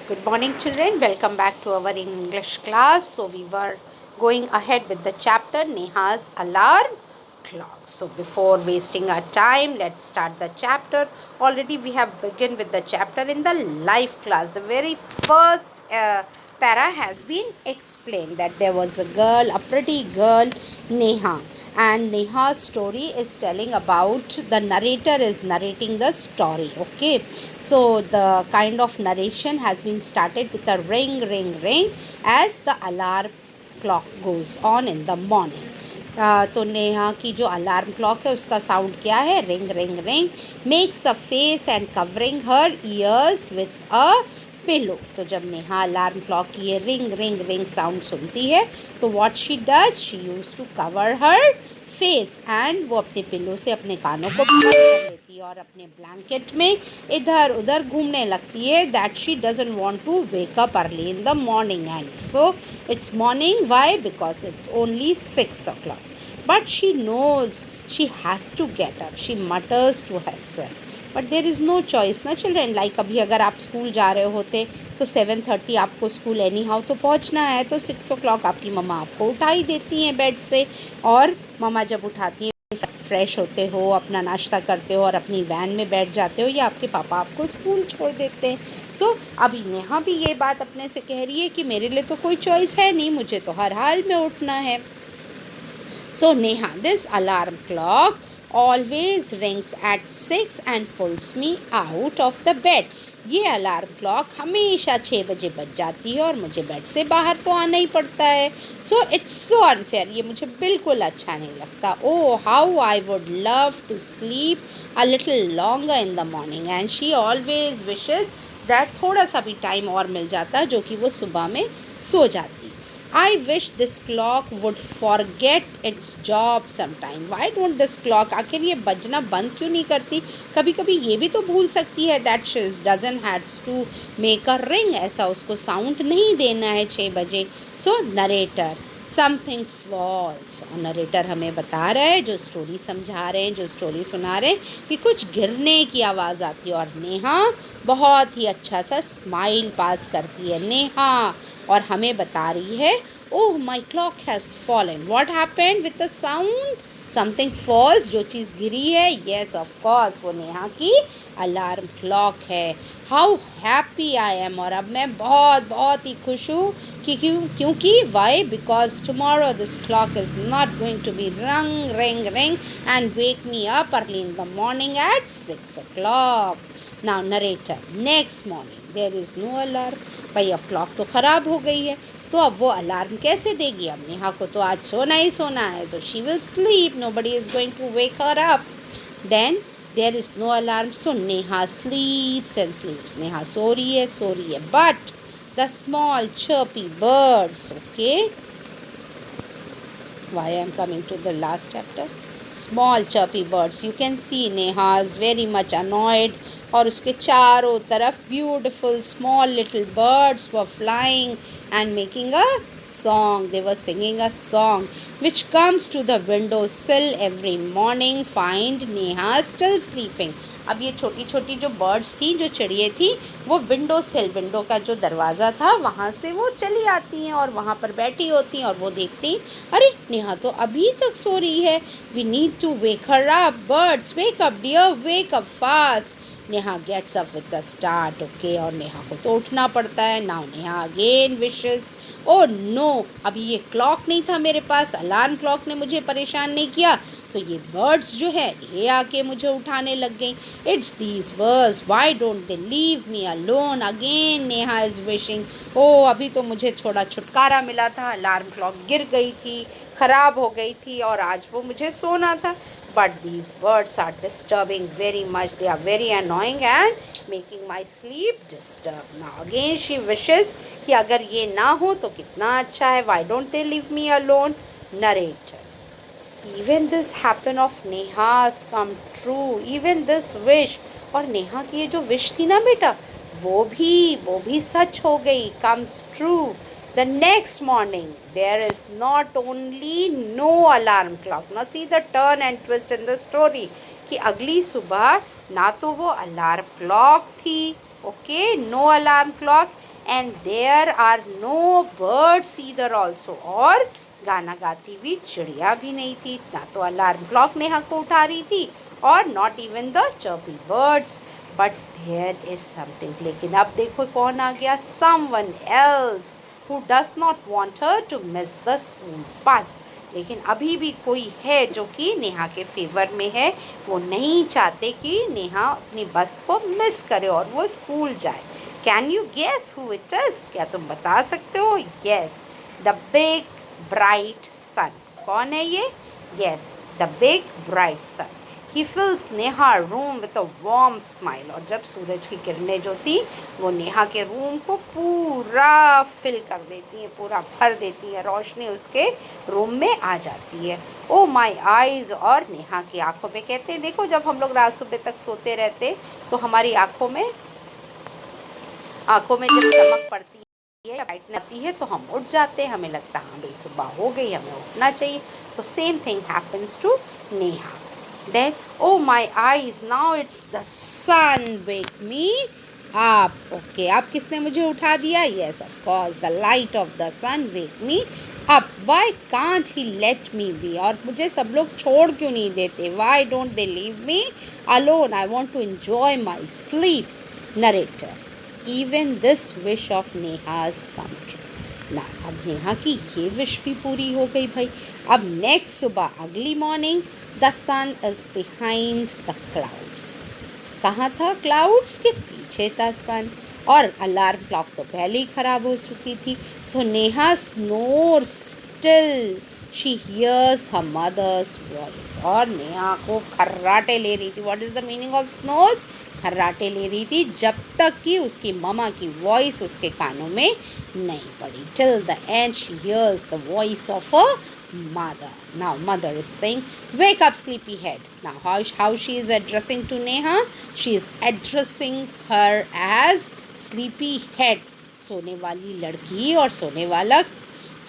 Good morning, children. Welcome back to our English class. So, we were going ahead with the chapter Neha's Alarm Clock. So, before wasting our time, let's start the chapter. Already, we have begun with the chapter in the life class. The very first para has been explained that there was a girl, a pretty girl, Neha, and Neha's story is telling about the narrator is narrating the story. Okay, so the kind of narration has been started with a ring, ring, ring as the alarm clock goes on in the morning. तो नेहा की जो alarm clock है उसका sound क्या है? Ring ring ring makes a face and covering her years with a pillow. तो जब Neha alarm clock की ये रिंग रिंग रिंग साउंड सुनती है तो what she does, she use to cover her face and वो अपने पिलो से अपने कानों को कवर कर लेती है और अपने ब्लैंकेट में इधर उधर घूमने लगती है. That she doesn't want to wake up early in the morning. And so it's morning. Why? Because it's only 6 o'clock. But she knows she has to get up. She mutters to herself. But there is no choice ना children. Like अभी अगर आप school जा रहे होते तो 7:30 आपको school any how तो पहुँचना है, तो 6 o'clock आपकी मम्मा आपको उठा ही देती हैं बेड से. और मम्मा जब उठाती हैं फ्रेश होते हो, अपना नाश्ता करते हो और अपनी वैन में बैठ जाते हो या आपके पापा आपको स्कूल छोड़ देते हैं. सो अभी नेहा भी ये बात अपने से कह रही है कि मेरे लिए तो कोई चॉइस है नहीं, मुझे तो हर हाल में उठना है. So Neha, this alarm clock always rings at 6 and pulls me out of the bed. ये अलार्म क्लॉक हमेशा 6 बजे बज जाती है और मुझे बेड से बाहर तो आना ही पड़ता है. So it's so unfair. ये मुझे बिल्कुल अच्छा नहीं लगता. Oh how I would love to sleep a little longer in the morning. And she always wishes that थोड़ा सा भी टाइम और मिल जाता जो कि वो सुबह में सो जाती. I wish this clock would forget its job sometime. Why don't this clock? आखिर ये बजना बंद क्यों नहीं करती? कभी कभी ये भी तो भूल सकती है. That she doesn't has to make a ring. ऐसा उसको साउंड नहीं देना है 6 बजे. So narrator, something false. और नरेटर हमें बता रहा है, जो स्टोरी समझा रहे हैं, जो स्टोरी सुना रहे हैं, कि कुछ गिरने की आवाज़ आती है. और नेहा बहुत ही अच्छा सा स्माइल पास करती है. नेहा और हमें बता रही है, oh my clock has fallen. What happened with the sound? Something falls. जो चीज़ गिरी है, येस ऑफ कोर्स वो नेहा की अलार्म क्लॉक है. How happy I am. और अब मैं बहुत बहुत ही खुश हूँ क्योंकि why? Because tomorrow this clock is not going to be rang ring ring and wake me up early in the morning at 6 o'clock. Now narrator, next morning there is no alarm. भाई अब clock तो ख़राब हो गई है, तो अब वो अलार्म कैसे देगी? अब नेहा को तो आज सोना ही सोना है, तो she will sleep. Nobody is going to wake her up. Then there is no alarm, so Neha sleeps and sleeps. Neha सो रही है. But the small chirpy birds, okay, why I am coming to the last chapter. Small chirpy birds, you can see Neha is very much annoyed. और उसके चारों तरफ beautiful small little birds were flying and making a song. They were singing a song which comes to the window sill every morning. Find Neha still sleeping. अब ये छोटी छोटी जो birds थी, जो चिड़िए थी, वो विंडो सिल, विंडो का जो दरवाज़ा था वहाँ से वो चली आती हैं और वहाँ पर बैठी होती हैं और वो देखती, अरे नेहा तो अभी तक सो रही है. We need to wake her up. Birds wake up dear, wake up fast. Neha gets up with the start. Okay, और नेहा को तो उठना पड़ता है. Now Neha again wishes, oh no, अभी ये क्लॉक नहीं था मेरे पास, अलार्म क्लॉक ने मुझे परेशान नहीं किया, तो ये बर्ड्स जो है ये आके मुझे उठाने लग गई. It's these birds, why don't they leave me alone. Again Neha is wishing, ओ अभी तो मुझे थोड़ा छुटकारा मिला था, अलार्म क्लॉक गिर गई थी, ख़राब हो गई थी और आज वो मुझे सोना था. But these birds are disturbing very much. They are very annoying and making my sleep disturbed. Now again she wishes कि अगर ये ना हो तो कितना अच्छा है. Why don't they leave me alone? Narrator, even this happen of Neha's come true. Even this wish, और नेहा की ये जो विश थी ना बेटा, वो भी सच हो गई. Comes true. The next morning, there is not only no alarm clock. Now see the turn and twist in the story कि अगली सुबह ना तो वो अलार्म क्लॉक थी Okay, no alarm clock, and there are no birds either also. और गाना गाती हुई चिड़िया भी नहीं थी, ना तो अलार्म क्लॉक नेहा को उठा रही थी और not even the chirpy birds. But there is something. लेकिन अब देखो कौन आ गया. Someone else who does not want her to miss the school bus. लेकिन अभी भी कोई है जो कि नेहा के फेवर में है. वो नहीं चाहते कि नेहा अपनी बस को मिस करे और वो स्कूल जाए. Can you guess who it is. क्या तुम बता सकते हो. Yes, the big bright sun. कौन है ये. Yes, the big bright sun. He fills Neha room with a warm smile. और जब सूरज की किरणें जो थी वो नेहा के रूम को पूरा फिल कर देती हैं, पूरा भर देती हैं. रोशनी उसके रूम में आ जाती है. ओ माई आईज. और नेहा की आंखों पे कहते हैं देखो जब हम लोग रात सुबह तक सोते रहते तो हमारी आंखों में जब चमक पड़ती है या लाइट आती है तो हम उठ जाते हैं. हमें लगता है हाँ भाई सुबह हो गई, हमें उठना चाहिए. तो same thing happens to Neha. Then, oh my eyes, now it's the sun, wake me up. Okay, अब किसने मुझे उठा दिया. Yes, of course, the light of the sun wake me up. Why can't he let me be. और मुझे सब लोग छोड़ क्यों नहीं देते. Why don't they leave me alone. I want to enjoy my sleep. Narrator. Even this wish of Neha's come true. ना अब नेहा की ये विश भी पूरी हो गई भाई. अब नेक्स्ट सुबह अगली morning the sun is behind the clouds. कहाँ था. क्लाउड्स के पीछे था सन. और अलार्म क्लॉक तो पहले ही ख़राब हो चुकी थी. So Neha snore still. She hears her mother's voice. और नेहा को खर्राटे ले रही थी. What is the meaning of snores. खर्राटे ले रही थी जब तक कि उसकी ममा की वॉइस उसके कानों में नहीं पड़ी. Till the end she hears the voice of a mother. Now mother is saying, wake up sleepyhead. Now how she is addressing to Neha. She is addressing her as sleepyhead. सोने वाली लड़की और सोने वाला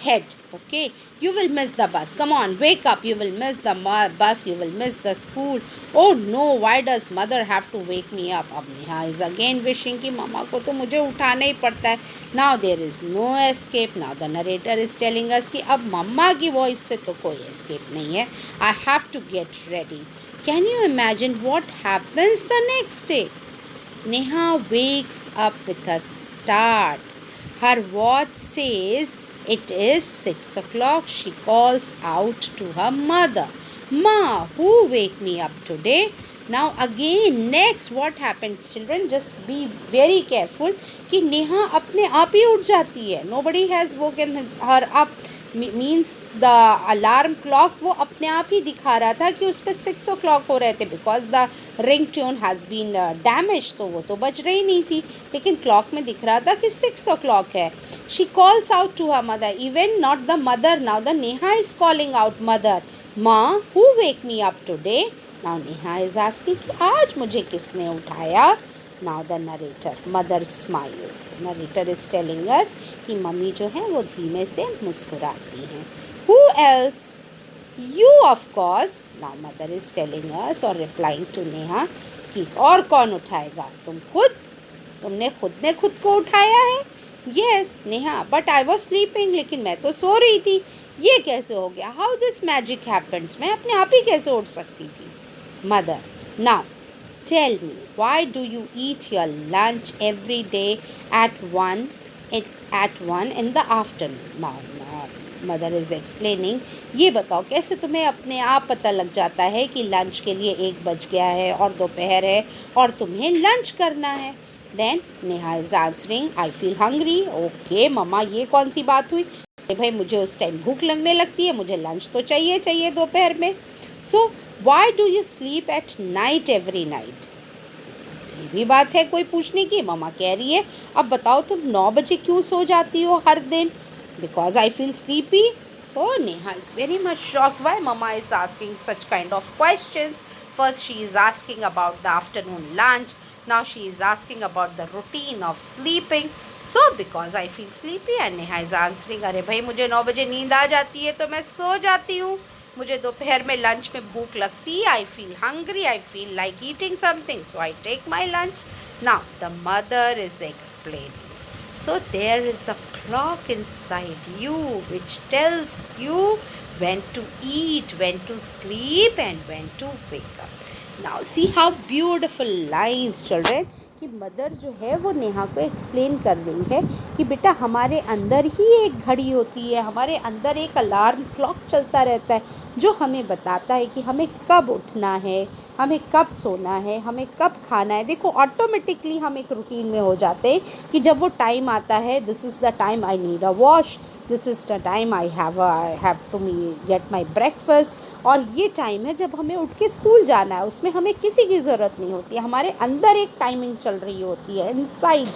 head. Okay, you will miss the bus. Come on, wake up. You will miss the bus. You will miss the school. Oh no, why does mother have to wake me up. अब Neha is again wishing कि मामा को तो मुझे उठाना ही पड़ता है. Now there is no escape. Now the narrator is telling us कि अब मम्मा की वॉइस से तो कोई escape नहीं है. I have to get ready. Can you imagine what happens the next day. Neha wakes up with a start. Her watch says it is 6 o'clock. She calls out to her mother, Ma, who wake me up today. Now again next what happened children, just be very careful कि नेहा अपने आप ही उठ जाती है. Nobody has woken her up. Means the alarm clock वो अपने आप ही दिखा रहा था कि उस पर 6 o'clock हो रहे थे. Because the ring tune has been damage तो वो तो बज रही नहीं थी. लेकिन क्लॉक में दिख रहा था कि 6 o'clock है. She calls out to her mother. Even not the mother. Now the Neha is calling out mother. माँ who wake me up today. Now Neha is asking कि आज मुझे किसने उठाया. Now the narrator, mother smiles. Narrator is telling us कि mummy जो है वो धीमे से मुस्कुराती हैं. Who else? You of course. Now mother is telling us or replying to Neha कि और कौन उठाएगा. तुम खुद. तुमने खुद ने खुद को उठाया है. Yes Neha, but I was sleeping. लेकिन मैं तो सो रही थी. ये कैसे हो गया. How this magic happens. मैं अपने आप ही कैसे उठ सकती थी. Mother. Now tell me, why do you eat your lunch every day at 1 in the afternoon. Now mother is explaining. ये बताओ कैसे तुम्हें अपने आप पता लग जाता है कि लंच के लिए 1 बज गया है और दोपहर है और तुम्हें लंच करना है. Then Neha is answering, I feel hungry. Okay मम्मा ये कौन सी बात हुई. भाई मुझे उस टाइम भूख लगने लगती है. मुझे लंच तो चाहिए दोपहर में. So why do you sleep at night every night. ये भी बात है कोई पूछने की. मम्मा कह रही है अब बताओ तुम 9 बजे क्यों सो जाती हो हर दिन. Because I feel sleepy. So Neha is very much shocked why Mama is asking such kind of questions. First she is asking about the afternoon lunch. Now she is asking about the routine of sleeping. So because I feel sleepy, and Neha is answering, अरे भाई मुझे 9 बजे नींद आ जाती है तो मैं सो जाती हूँ. मुझे दोपहर में लंच में भूख लगती है. I feel hungry, I feel like eating something, so I take my lunch. Now the mother is explaining. So there is a clock inside you which tells you when to eat, when to sleep, and when to wake up. Now see how beautiful lines, children. कि mother जो है वो नेहा को explain कर रही है कि बेटा हमारे अंदर ही एक घड़ी होती है, हमारे अंदर एक अलार्म क्लॉक चलता रहता है जो हमें बताता है कि हमें कब उठना है, हमें कब सोना है, हमें कब खाना है. देखो ऑटोमेटिकली हम एक रूटीन में हो जाते हैं कि जब वो टाइम आता है, this is the time I need a wash, this is the time I have to get my breakfast. और ये टाइम है जब हमें उठ के स्कूल जाना है. उसमें हमें किसी की ज़रूरत नहीं होती है, हमारे अंदर एक टाइमिंग चल रही होती है. Inside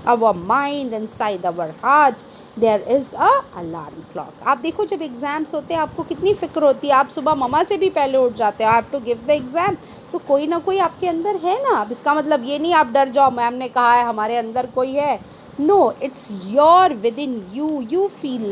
our mind, inside our heart there is a alarm clock. आप देखो जब एग्ज़ाम्स होते हैं आपको कितनी फ़िक्र होती है. आप सुबह मम्मा से भी पहले उठ जाते हो, I have to give the exam. तो कोई ना कोई आपके अंदर है ना. अब इसका मतलब ये नहीं आप डर जाओ, मैम ने कहा है हमारे अंदर कोई है. No, it's your within you. You feel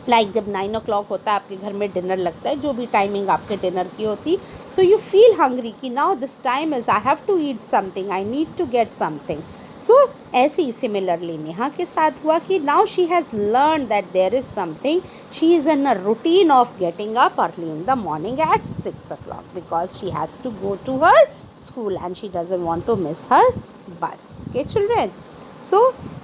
like जब 9 o'clock होता है आपके घर में डिनर लगता है, जो भी टाइमिंग आपके डिनर की होती, सो यू फील हंग्री कि now this time is I have to eat something, I need to get something. So ऐसे ही सिमिलरली नेहा के साथ हुआ कि now she has learn that there is something. She is in a routine of getting up early in the morning at 6 o'clock because she has to go to her school and she doesn't want to miss her bus. Okay children, so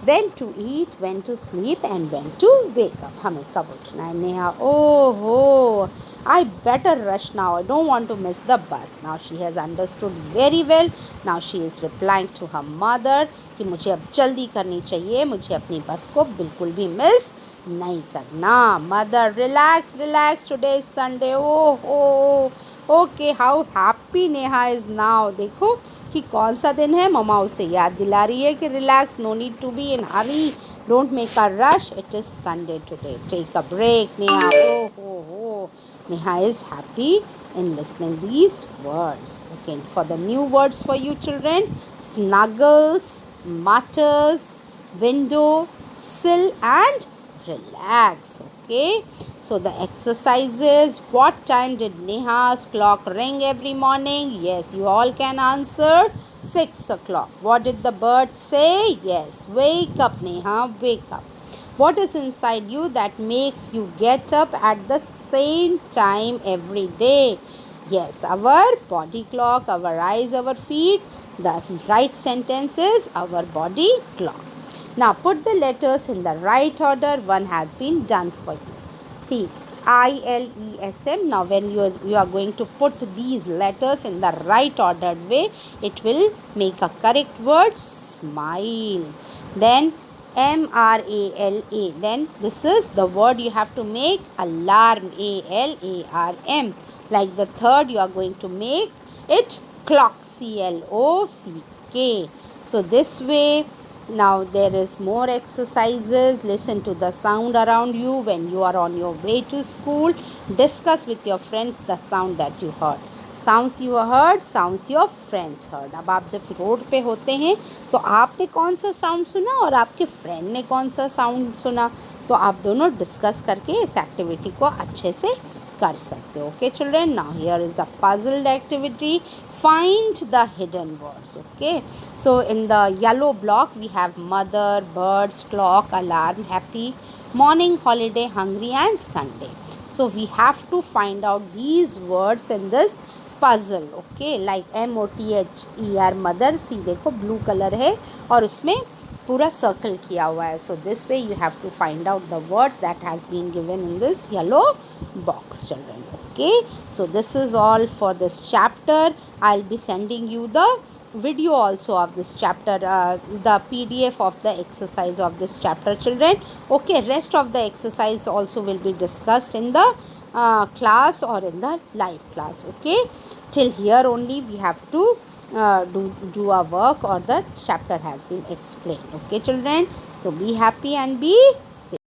when to eat, when to sleep, and when to wake up. हमें कब उठना है Neha. Oh ho, I better rush now, I don't want to miss the bus. Now she has understood very well. Now she is replying to her mother कि मुझे अब जल्दी करनी चाहिए, मुझे अपनी बस को बिल्कुल भी मिस नहीं करना. Mother relax relax, today is Sunday. ओ हो okay, how happy Neha is now. देखो कि कौन सा दिन है, ममा उसे याद दिला रही है कि relax, no need to be in hurry, don't make a rush, it is Sunday today, take a break Neha. ओ हो, Neha is happy in listening these words. Okay, for the new words for you children, snuggles, mutters, window, sill, and relax. Okay, so the exercises, what time did Neha's clock ring every morning? Yes, you all can answer. 6 o'clock. What did the bird say? Yes, wake up Neha, wake up. What is inside you that makes you get up at the same time every day? Yes, our body clock, our eyes, our feet. The right sentence is our body clock. Now put the letters in the right order. One has been done for you. See, ILESM. Now when you are going to put these letters in the right ordered way, it will make a correct word, smile. Then MRALA. Then this is the word you have to make, alarm, ALARM. Like the third you are going to make it clock, CLOCK. So this way. Now there is more exercises. Listen to the sound around you when you are on your way to school. Discuss with your friends the sound that you heard. Sounds you heard, sounds your friends heard. अब आप जब road पे होते हैं तो आपने कौन सा साउंड सुना और आपके फ्रेंड ने कौन सा साउंड सुना, तो आप दोनों डिस्कस करके इस एक्टिविटी को अच्छे से कर सकते हो. Okay children, now here is a puzzled activity. Find the hidden words. Okay, so in the yellow block we have mother, birds, clock, alarm, happy, morning, holiday, hungry, and Sunday. So we have to find out these words in this puzzle. Okay, like MOTHER, mother. See देखो blue color है और उसमें पूरा circle किया हुआ है. So this way you have to find out the words that has been given in this yellow box children. Okay, so this is all for this chapter. I'll be sending you the video also of this chapter, the PDF of the exercise of this chapter children. Okay, rest of the exercise also will be discussed in the class or in the live class. Okay, till here only we have to do our work or the chapter has been explained. Okay children, so be happy and be safe.